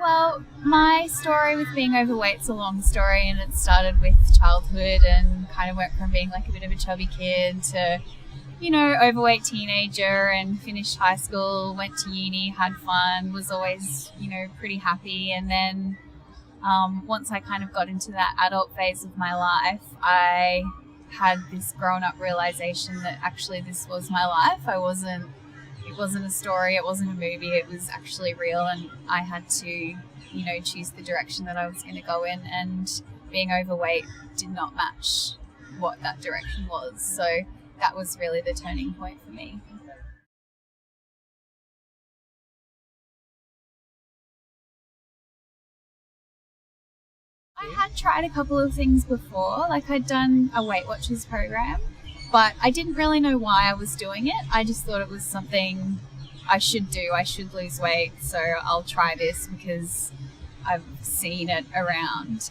Well, my story with being overweight's a long story, and it started with childhood and kind of went from being like a bit of a chubby kid to, overweight teenager, and finished high school, went to uni, had fun, was always, pretty happy. And then once I kind of got into that adult phase of my life, I had this grown-up realization that actually this was my life. It wasn't a story, it wasn't a movie, it was actually real, and I had to, choose the direction that I was going to go in, and being overweight did not match what that direction was. So that was really the turning point for me. I had tried a couple of things before, like I'd done a Weight Watchers program, but I didn't really know why I was doing it. I just thought it was something I should do. I should lose weight, so I'll try this because I've seen it around.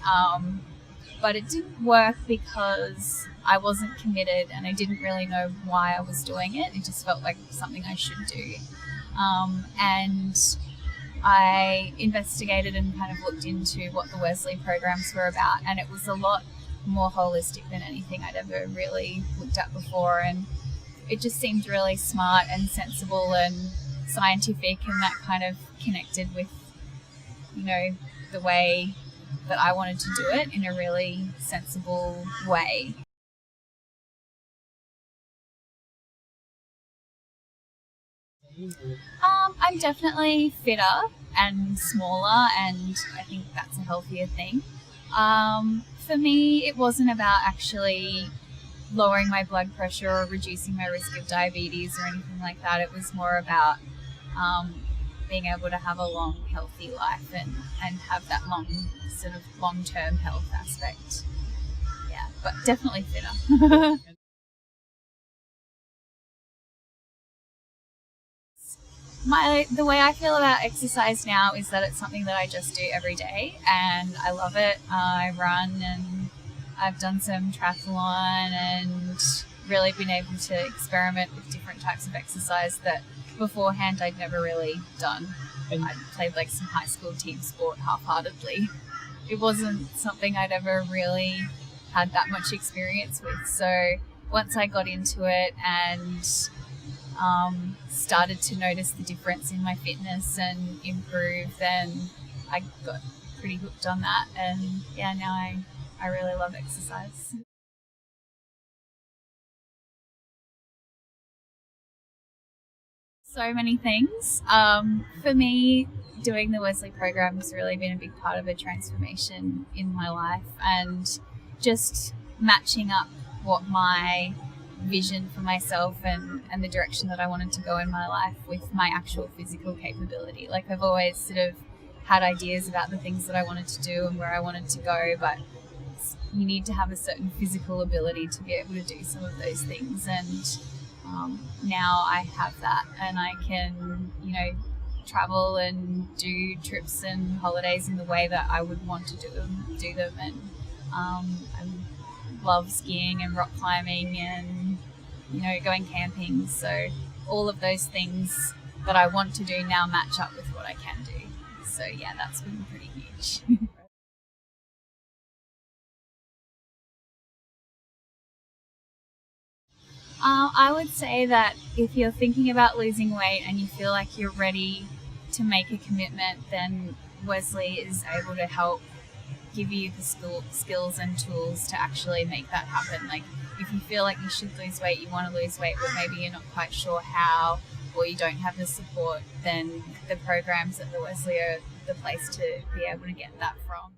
But it didn't work because I wasn't committed and I didn't really know why I was doing it. It just felt like something I should do. And I investigated and kind of looked into what the Wesley programs were about, and it was a lot more holistic than anything I'd ever really looked at before, and it just seemed really smart and sensible and scientific, and that kind of connected with, the way that I wanted to do it in a really sensible way. I'm definitely fitter and smaller, and I think that's a healthier thing. For me, it wasn't about actually lowering my blood pressure or reducing my risk of diabetes or anything like that. It was more about being able to have a long, healthy life and have that long-term health aspect. Yeah, but definitely fitter. The way I feel about exercise now is that it's something that I just do every day, and I love it. I run, and I've done some triathlon and really been able to experiment with different types of exercise that beforehand I'd never really done. I played like some high school team sport half-heartedly. It wasn't something I'd ever really had that much experience with. So once I got into it and started to notice the difference in my fitness and improve, then I got pretty hooked on that, and yeah, now I really love exercise. So many things. For me, doing the Wesley program has really been a big part of a transformation in my life, and just matching up what my vision for myself and the direction that I wanted to go in my life with my actual physical capability. Like, I've always sort of had ideas about the things that I wanted to do and where I wanted to go, but you need to have a certain physical ability to be able to do some of those things, and now I have that, and I can, travel and do trips and holidays in the way that I would want to do them, and I love skiing and rock climbing and going camping. So all of those things that I want to do now match up with what I can do. So yeah, that's been pretty huge. I would say that if you're thinking about losing weight and you feel like you're ready to make a commitment, then Wesley is able to help give you the skills and tools to actually make that happen. Like, if you feel like you should lose weight, you want to lose weight, but maybe you're not quite sure how, or you don't have the support, then the programs at the Wesley are the place to be able to get that from.